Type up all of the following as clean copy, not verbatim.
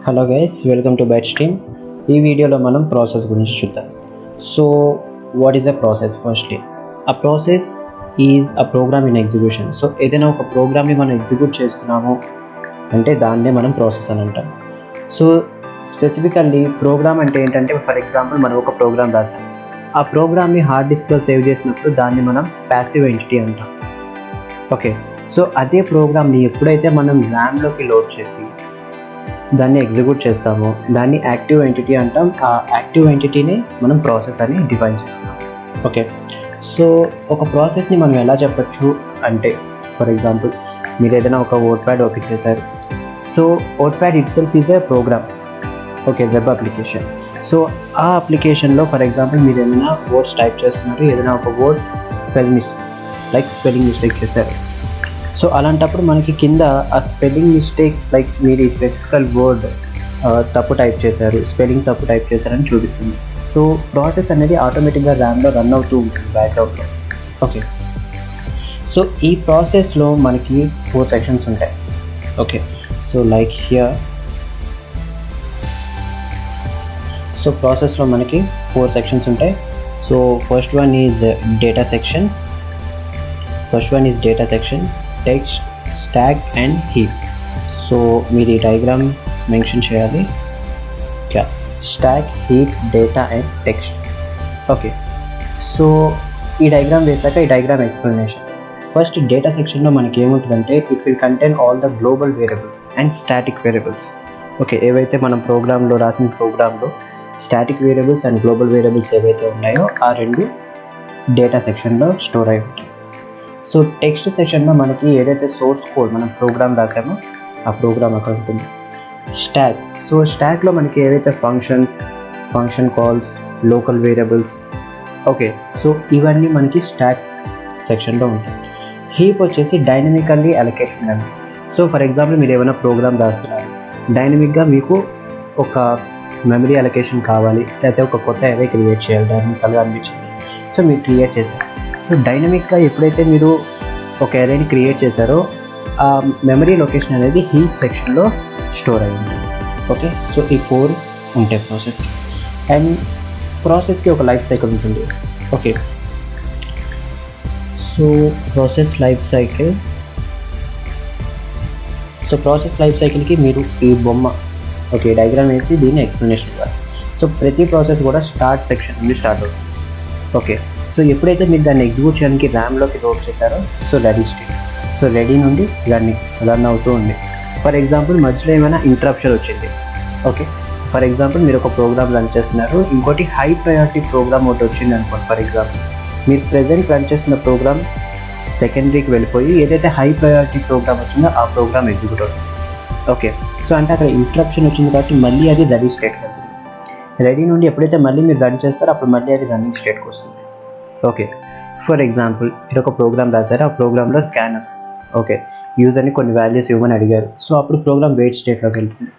Hello guys, welcome to Byte Stream. ఈ వీడియోలో మనం ప్రాసెస్ గురించి చూద్దాం. So what is a process? Firstly a process is a program in execution. So ఏదైనా ఒక ప్రోగ్రామ్ని మనం ఎగ్జిక్యూట్ చేస్తున్నాము అంటే దాన్నే మనం ప్రాసెస్ అని అంటాం. సో స్పెసిఫికల్లీ ప్రోగ్రామ్ అంటే ఏంటంటే, ఫర్ ఎగ్జాంపుల్ మనం ఒక ప్రోగ్రామ్ రాసాం, ఆ ప్రోగ్రామ్ని హార్డ్ డిస్క్లో సేవ్ చేసినప్పుడు దాన్ని మనం ప్యాసివ్ ఎంటిటీ అంటాం. ఓకే, సో అదే ప్రోగ్రామ్ని ఎప్పుడైతే మనం ర్యామ్లోకి లోడ్ చేసి దాన్ని ఎగ్జిక్యూట్ చేస్తామో దాన్ని యాక్టివ్ ఎంటిటీ అంటాం. ఆ యాక్టివ్ ఎంటిటీని మనం ప్రాసెస్ అని డిఫైన్ చేస్తాం. ఓకే, సో ఒక ప్రాసెస్ని మనం ఎలా చెప్పచ్చు అంటే, ఫర్ ఎగ్జాంపుల్ మీరు ఏదైనా ఒక వర్డ్ ప్యాడ్ ఓపెన్ చేశారు. So word pad itself is a program. Okay, web application. So ఆ అప్లికేషన్లో ఫర్ ఎగ్జాంపుల్ మీరు ఏదైనా వర్డ్స్ టైప్ చేస్తున్నారు, ఏదైనా ఒక వర్డ్ స్పెల్లింగ్ మిస్టేక్ చేశారు. సో అలాంటప్పుడు మనకి కింద ఆ స్పెల్లింగ్ మిస్టేక్, లైక్ మీరు ఈ స్పెసిఫికల్ వర్డ్ తప్పు టైప్ చేశారు, స్పెల్లింగ్ తప్పు టైప్ చేశారని చూపిస్తుంది. సో ప్రాసెస్ అనేది ఆటోమేటిక్గా ర్యామ్లో రన్ అవుతూ ఉంటుంది బ్యాక్గ్రౌండ్లో. ఓకే, సో ఈ ప్రాసెస్లో మనకి 4 సెక్షన్స్ ఉంటాయి. Okay, so like here, so ప్రాసెస్లో మనకి 4 సెక్షన్స్ ఉంటాయి. So first one is data section, text, stock and heap. So మీరు ఈ డయాగ్రామ్ మెన్షన్ చేయాలి. Stock, heap, data and text. Okay, so ఈ డయాగ్రామ్ వేసాక ఈ డయాగ్రామ్ ఎక్స్ప్లెనేషన్. ఫస్ట్ డేటా సెక్షన్లో మనకి ఏముంటుందంటే, it will contain all the global variables and static variables. Okay, ఏవైతే మనం ప్రోగ్రాంలో రాసిన ప్రోగ్రాంలో static variables and global variables ఏవైతే ఉన్నాయో ఆ రెండు డేటా సెక్షన్లో స్టోర్ అయి ఉంటాయి. సో టెక్స్ట్ సెక్షన్లో మనకి ఏదైతే సోర్స్ కోడ్ మనం ప్రోగ్రామ్ రాసామో ఆ ప్రోగ్రామ్ అక్కడ ఉంటుంది. స్టాక్, సో స్టాక్లో మనకి ఏవైతే function calls, local variables, okay, so ఇవన్నీ మనకి స్టాక్ సెక్షన్లో ఉంటాయి. హీప్ వచ్చేసి dynamically allocation memory. So for example మీరు ఏమైనా ప్రోగ్రామ్ రాస్తున్నారు, డైనమిక్గా మీకు ఒక మెమరీ అలొకేషన్ కావాలి, లేకపోతే ఒక కొత్త అరే క్రియేట్ చేయాలి, డైనమికల్గా అనిపించింది, సో మీరు క్రియేట్ చేశారు. సో డైనమిక్గా ఎప్పుడైతే మీరు ఒక అరేని క్రియేట్ చేశారో ఆ మెమరీ లొకేషన్ అనేది హీప్ సెక్షన్లో స్టోర్ అయి ఉంటుంది. ఓకే, సో ఈ 4 ఉంటాయి ప్రాసెస్కి. అండ్ ప్రాసెస్కి ఒక లైఫ్ సైకిల్ ఉంటుంది. ఓకే, సో ప్రాసెస్ లైఫ్ సైకిల్కి మీరు ఈ బొమ్మ, ఓకే, డయాగ్రామ్ వేసి దీన్ని ఎక్స్ప్లెనేషన్ ఇవ్వాలి. సో ప్రతి ప్రాసెస్ కూడా స్టార్ట్ సెక్షన్ నుండి స్టార్ట్ అవుతుంది. ఓకే, సో ఎప్పుడైతే మీరు దాన్ని ఎగ్జిక్యూట్ చేయడానికి ర్యామ్లోకి లోడ్ చేశారో so ready state. So ready నుండి రన్ అవుతూ ఉంది. ఫర్ ఎగ్జాంపుల్ మధ్యలో ఏమైనా ఇంటరప్షన్ వచ్చింది. ఓకే, ఫర్ ఎగ్జాంపుల్ మీరు ఒక ప్రోగ్రామ్ రన్ చేస్తున్నారు, ఇంకోటి హై ప్రయారిటీ ప్రోగ్రామ్ ఒకటి వచ్చింది అనుకోండి. ఫర్ ఎగ్జాంపుల్ మీరు ప్రెజెంట్ రన్ చేస్తున్న ప్రోగ్రామ్ సెకండరీకి వెళ్ళిపోయి ఏదైతే హై ప్రయారిటీ ప్రోగ్రామ్ వచ్చిందో ఆ ప్రోగ్రామ్ ఎగ్జిక్యూట్ అవుతుంది. ఓకే, సో అంటే అక్కడ ఇంటరప్షన్ వచ్చింది కాబట్టి మళ్ళీ అది రెడీ స్టేట్కి వెళ్తుంది. రెడీ నుండి ఎప్పుడైతే మళ్ళీ మీరు రన్ చేస్తారో అప్పుడు మళ్ళీ అది రన్నింగ్ స్టేట్కి వస్తుంది. ఓకే, ఫర్ ఎగ్జాంపుల్ మీరు ఒక ప్రోగ్రామ్ రాశారు, ఆ ప్రోగ్రాంలో స్కానర్, ఓకే, యూజర్ని కొన్ని వాల్యూస్ ఇవ్వమని అడిగారు. సో అప్పుడు ప్రోగ్రామ్ వెయిట్ స్టేట్లోకి వెళ్తుంది.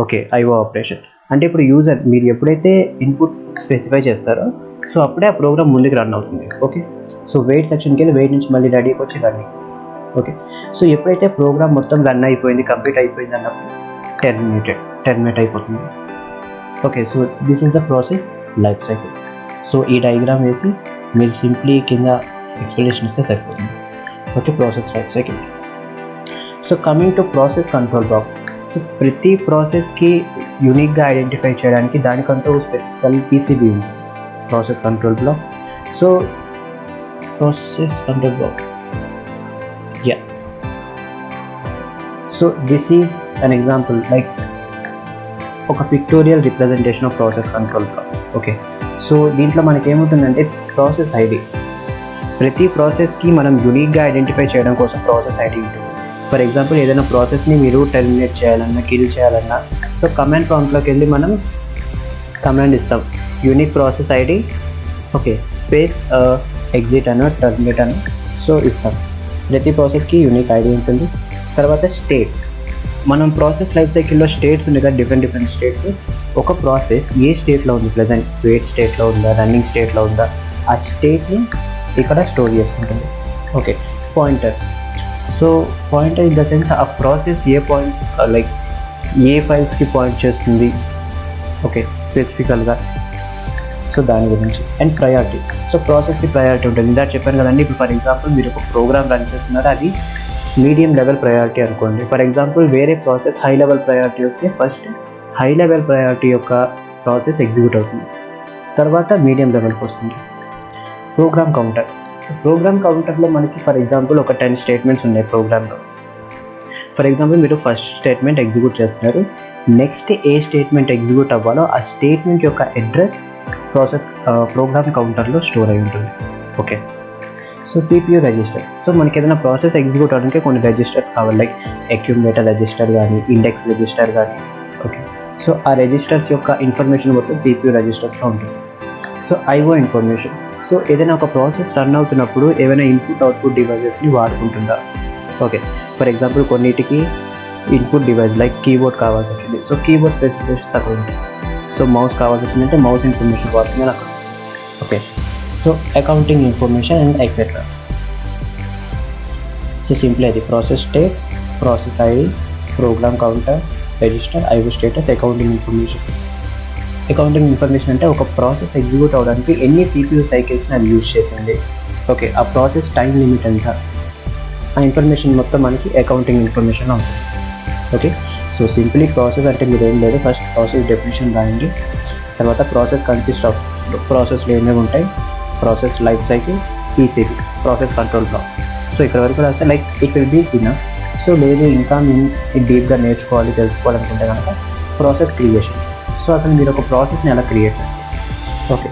ఓకే, ఐఓ ఆపరేషన్ అంటే ఇప్పుడు యూజర్ మీరు ఎప్పుడైతే ఇన్పుట్ స్పెసిఫై చేస్తారో సో అప్పుడే ఆ ప్రోగ్రామ్ ముందుకు రన్ అవుతుంది. ఓకే, సో వెయిట్ సెక్షన్కి వెళ్ళి వెయిట్ నుంచి మళ్ళీ రెడీకి వచ్చి రన్నింగ్. ఓకే, సో ఎప్పుడైతే ప్రోగ్రామ్ మొత్తం రన్ అయిపోయింది, కంప్లీట్ అయిపోయింది అన్నప్పుడు టెర్మినేట్ అయిపోతుంది. Okay, so this is the process life cycle. So ఈ డయాగ్రామ్ వేసి మీరు సింప్లీ కింద ఎక్స్ప్లెనేషన్ ఇస్తే సరిపోతుంది. Okay, process life cycle. So coming to process control block. So ప్రతి ప్రాసెస్కి యూనిక్గా ఐడెంటిఫై చేయడానికి దానికంటూ స్పెసిఫికల్ పీసీబీ ఉంది, process control block. So process control block, yeah, so this is an example, like ఒక pictorial representation of process control block. Okay, so దీంట్లో మనకి ఏముంటుందంటే ప్రాసెస్ ఐడి. ప్రతి ప్రాసెస్కి మనం యూనిక్గా ఐడెంటిఫై చేయడం కోసం ప్రాసెస్ ఐడి ఉంటుంది. ఫర్ ఎగ్జాంపుల్ ఏదైనా ప్రాసెస్ని మీరు టెర్మినేట్ చేయాలన్నా, కిల్ చేయాలన్నా, సో కమాండ్ ప్రాంప్ట్లోకి వెళ్ళి మనం కమాండ్ ఇస్తాం, unique process ID, okay, space exit అన్న టర్మినేట్ అన్న, సో ఇస్తాం. ప్రతి ప్రాసెస్కి యూనిక్ ఐడి ఉంటుంది. తర్వాత స్టేట్, మనం ప్రాసెస్ లైఫ్ సైకిల్లో స్టేట్స్ ఉన్నాయి కదా, డిఫరెంట్ స్టేట్స్. ఒక ప్రాసెస్ ఏ స్టేట్లో ఉంది, ప్రెజెంట్ వెయిట్ స్టేట్లో ఉందా, రన్నింగ్ స్టేట్లో ఉందా, ఆ స్టేట్ని ఇక్కడ స్టోర్ చేసుకుంటుంది. Okay, pointers. So pointer in the sense ఆ ప్రాసెస్ ఏ పాయింట్, లైక్ ఏ ఫైల్స్కి పాయింట్ చేస్తుంది, ఓకే, స్పెసిఫికల్గా. సో దాని గురించి. And priority. సో ప్రాసెస్కి ప్రయారిటీ ఉంటుంది. ఇందాక చెప్పాను కదండి. ఇప్పుడు ఫర్ ఎగ్జాంపుల్ మీరు ఒక ప్రోగ్రామ్ రన్ చేస్తున్నారు, అది మీడియం లెవెల్ ప్రయారిటీ అనుకోండి. ఫర్ ఎగ్జాంపుల్ వేరే ప్రాసెస్ హై లెవెల్ ప్రయారిటీ వస్తే ఫస్ట్ హై లెవెల్ ప్రయారిటీ యొక్క ప్రాసెస్ ఎగ్జిక్యూట్ అవుతుంది, తర్వాత మీడియం లెవెల్కి వస్తుంది. Program counter. ప్రోగ్రామ్ కౌంటర్లో మనకి ఫర్ ఎగ్జాంపుల్ ఒక 10 స్టేట్మెంట్స్ ఉన్నాయి ప్రోగ్రామ్లో. ఫర్ ఎగ్జాంపుల్ మీరు ఫస్ట్ స్టేట్మెంట్ ఎగ్జిక్యూట్ చేస్తున్నారు, నెక్స్ట్ ఏ స్టేట్మెంట్ ఎగ్జిక్యూట్ అవ్వాలో ఆ స్టేట్మెంట్ యొక్క అడ్రస్ ప్రోగ్రామ్ కౌంటర్లో స్టోర్ అయి ఉంటుంది. Okay. So CPU register. So మనకి ఏదైనా ప్రాసెస్ ఎగ్జిక్యూట్ అవడానికి కొన్ని రిజిస్టర్స్ కావాలి, లైక్ అక్యుములేటర్ రిజిస్టర్ కానీ, ఇండెక్స్ రిజిస్టర్ కానీ. ఓకే. సో ఆ రిజిస్టర్స్ యొక్క ఇన్ఫర్మేషన్ మొత్తం CPU రిజిస్టర్స్లో ఉంటుంది. So IO information. సో ఏదైనా ఒక ప్రాసెస్ రన్ అవుతున్నప్పుడు ఏమైనా ఇన్పుట్ అవుట్పుట్ డివైజెస్ని వాడుకుంటుందా. ఓకే. ఫర్ ఎగ్జాంపుల్ కొన్నిటికి ఇన్పుట్ డివైస్ లైక్ కీబోర్డ్ కావాల్సి వచ్చింది, సో కీబోర్డ్ స్పెసిఫికేషన్స్ అక్కడ ఉంటాయి. సో మౌస్ కావాల్సి వచ్చిందంటే మౌస్ ఇన్ఫర్మేషన్ వాడుతుంది అక్కడ. Okay. So accounting information and etcetera. So simple అది process state, process ID, program counter, register, IO status, accounting information. Accounting information అంటే ఒక ప్రాసెస్ ఎగ్జిక్యూట్ అవ్వడానికి ఎన్ని CPU సైకిల్స్ని అది యూజ్ చేసింది, ఓకే, ఆ ప్రాసెస్ టైం లిమిట్ ఎంత, ఆ ఇన్ఫర్మేషన్ మొత్తం మనకి అకౌంటింగ్ ఇన్ఫర్మేషన్ అవుతుంది. ఓకే. సో సింప్లీ ప్రాసెస్ అంటే మీరు ఏం లేదు, ఫస్ట్ ప్రాసెస్ డెఫినేషన్ రాయండి, తర్వాత ప్రాసెస్ కన్సిస్ట్ ఆఫ్, ప్రాసెస్లో ఏమేమి ఉంటాయి, process life cycle, PCB, process control block. So ఇక్కడ వరకు రాస్తే like it will be enough. So లేదు ఇంకా మేము డీప్గా నేర్చుకోవాలి, తెలుసుకోవాలనుకుంటే కనుక ప్రాసెస్ క్రియేషన్. సో అసలు మీరు ఒక ప్రాసెస్ని ఎలా క్రియేట్ చేస్తారు. ఓకే.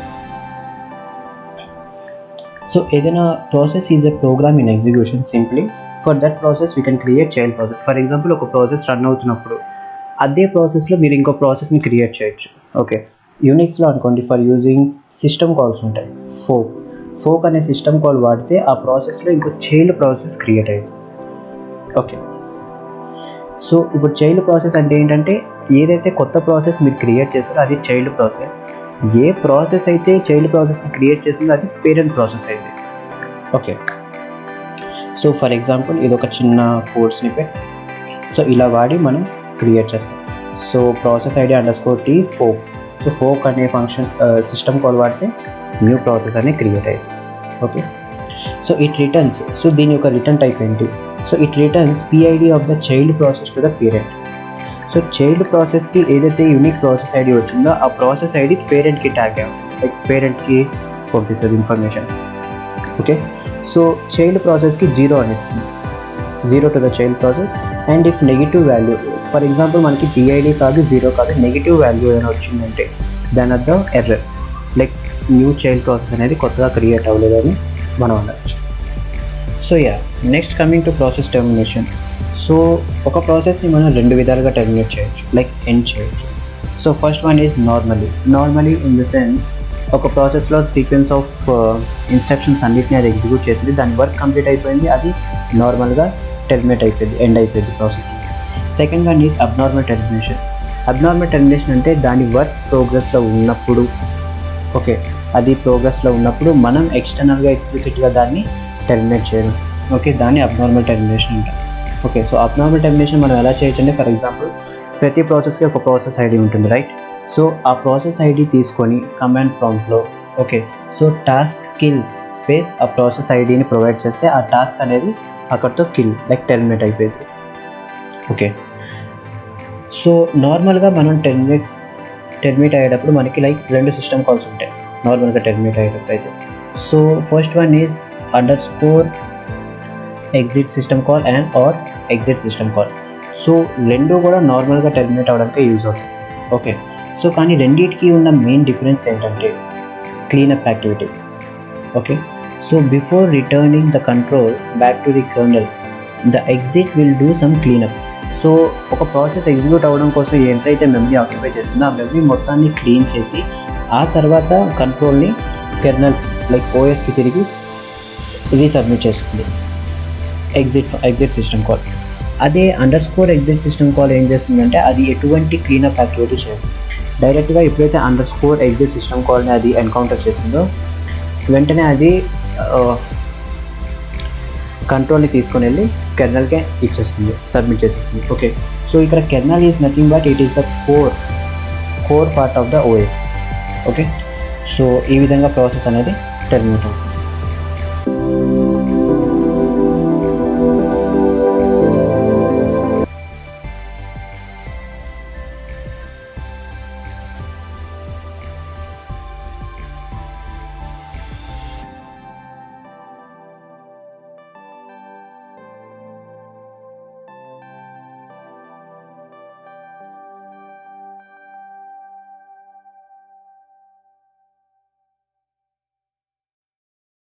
సో ఏదైనా process is a program in execution. Simply for that process we can create child process. For example ఒక ప్రాసెస్ రన్ అవుతున్నప్పుడు అదే ప్రాసెస్లో మీరు ఇంకో ప్రాసెస్ని క్రియేట్ చేయొచ్చు. ఓకే. యూనిక్స్లో అనుకోండి, ఫర్ యూజింగ్ సిస్టమ్ కాల్స్ ఉంటాయి. ఫోక్ అనే సిస్టమ్ కాల్ వాడితే ఆ ప్రాసెస్లో ఇంకో చైల్డ్ ప్రాసెస్ క్రియేట్ అయ్యింది. ఓకే. సో ఇప్పుడు చైల్డ్ ప్రాసెస్ అంటే ఏంటంటే ఏదైతే కొత్త ప్రాసెస్ మీరు క్రియేట్ చేస్తారో అది చైల్డ్ ప్రాసెస్. ఏ ప్రాసెస్ అయితే చైల్డ్ ప్రాసెస్ని క్రియేట్ చేస్తుందో అది పేరెంట్ ప్రాసెస్ అయితే. ఓకే. సో ఫర్ ఎగ్జాంపుల్ ఇది ఒక చిన్న కోడ్ స్నిపెట్. సో ఇలా వాడి మనం క్రియేట్ చేస్తాం. So process ID _T fork. So fork అనే ఫంక్షన్ సిస్టమ్ కాల్ వాడితే న్యూ ప్రాసెస్ అనేది క్రియేట్ అయ్యింది. Okay. So it returns. So దీని యొక్క రిటర్న్ టైప్ ఏంటి. So it returns PID of the child process to the parent. So child ప్రాసెస్కి ఏదైతే unique process ID వచ్చిందో ఆ ప్రాసెస్ ID పేరెంట్కి ట్యాగ్ అయ్యాం, లైక్ పేరెంట్కి పంపిస్తుంది ఇన్ఫర్మేషన్. ఓకే. సో చైల్డ్ ప్రాసెస్కి 0 అని ఇస్తుంది, 0 to the child process. And if negative value, for example మనకి PID కాదు 0 కాదు నెగిటివ్ వాల్యూ ఏమైనా వచ్చిందంటే దాని అర్థం error, like new child process అనేది కొత్తగా క్రియేట్ అవ్వలేదని మనం అనొచ్చు. So next coming to process termination. So ఒక ప్రాసెస్ని మనం 2 విధాలుగా టెర్మినేట్ చేయొచ్చు, లైక్ ఎండ్ చేయొచ్చు. So first one is normally in the sense ఒక ప్రాసెస్లో సీక్వెన్స్ ఆఫ్ ఇన్స్ట్రక్షన్స్ అన్నిటిని అది ఎగ్జిక్యూట్ చేసింది, దాని వర్క్ కంప్లీట్ అయిపోయింది, అది నార్మల్గా టెర్మినేట్ అయిపోయింది, ఎండ్ అయిపోయింది process. Second one is abnormal termination అంటే దాని వర్క్ ప్రోగ్రెస్లో ఉన్నప్పుడు, ఓకే, అది ప్రోగ్రెస్లో ఉన్నప్పుడు మనం ఎక్స్టర్నల్గా ఎక్స్ప్లిసిట్గా దాన్ని టెర్మినేట్ చేయడం. ఓకే, దాన్ని అబ్నార్మల్ టెర్మినేషన్ అంటాం. ఓకే. సో అబ్నార్మల్ టెర్మినేషన్ మనం ఎలా చేయొచ్చు అంటే ఫర్ ఎగ్జాంపుల్ ప్రతి ప్రాసెస్కి ఒక ప్రాసెస్ ID ఉంటుంది, రైట్. సో ఆ ప్రాసెస్ ID తీసుకొని కమాండ్ ప్రాంప్ట్లో, okay, so task kill space ఆ ప్రాసెస్ IDని ప్రొవైడ్ చేస్తే ఆ టాస్క్ అనేది అక్కడితో కిల్, లైక్ టెర్మినేట్ అయిపోయింది. ఓకే. సో నార్మల్గా మనం టెర్మినేట్ అయ్యేటప్పుడు మనకి లైక్ 2 సిస్టమ్ కాల్స్ ఉంటాయి నార్మల్గా టెర్మినేట్ అయ్యేటప్పుడు అయితే. So first one is _exit system call and or exit system call. So రెండు కూడా నార్మల్గా టెర్మినేట్ అవ్వడానికి యూజ్ అవుతుంది. ఓకే. సో కానీ రెండింటికి ఉన్న మెయిన్ డిఫరెన్స్ ఏంటంటే cleanup activity. Okay. So before returning the control back to the colonel the exit will do some cleanup. So ఒక ప్రాసెస్ ఎగ్జిక్యూట్ అవ్వడం కోసం ఎంతైతే మెమరీ ఆక్యుపై చేస్తుందో ఆ మెమరీ మొత్తాన్ని క్లీన్ చేసి ఆ తర్వాత కంట్రోల్ని కెర్నల్ లైక్ OSకి తిరిగి రీసబ్మిట్ చేస్తుంది, ఎగ్జిట్ సిస్టమ్ కాల్. అదే _exit సిస్టమ్ కాల్ ఏం చేస్తుందంటే అది ఎటువంటి క్లీనప్ యాక్టివిటీ చేయదు. డైరెక్ట్గా ఎప్పుడైతే _exit సిస్టమ్ కాల్ని అది ఎన్కౌంటర్ చేసిందో వెంటనే అది కంట్రోల్ని తీసుకొని వెళ్ళి కెర్నల్కే ఇచ్చేస్తుంది, సబ్మిట్ చేసేస్తుంది. ఓకే. సో సో ఇక్కడ kernel is nothing but it is the core part of the OS. Okay, so ఈ విధంగా ప్రాసెస్ అనేది టెర్మినేట్ అవుతుంది.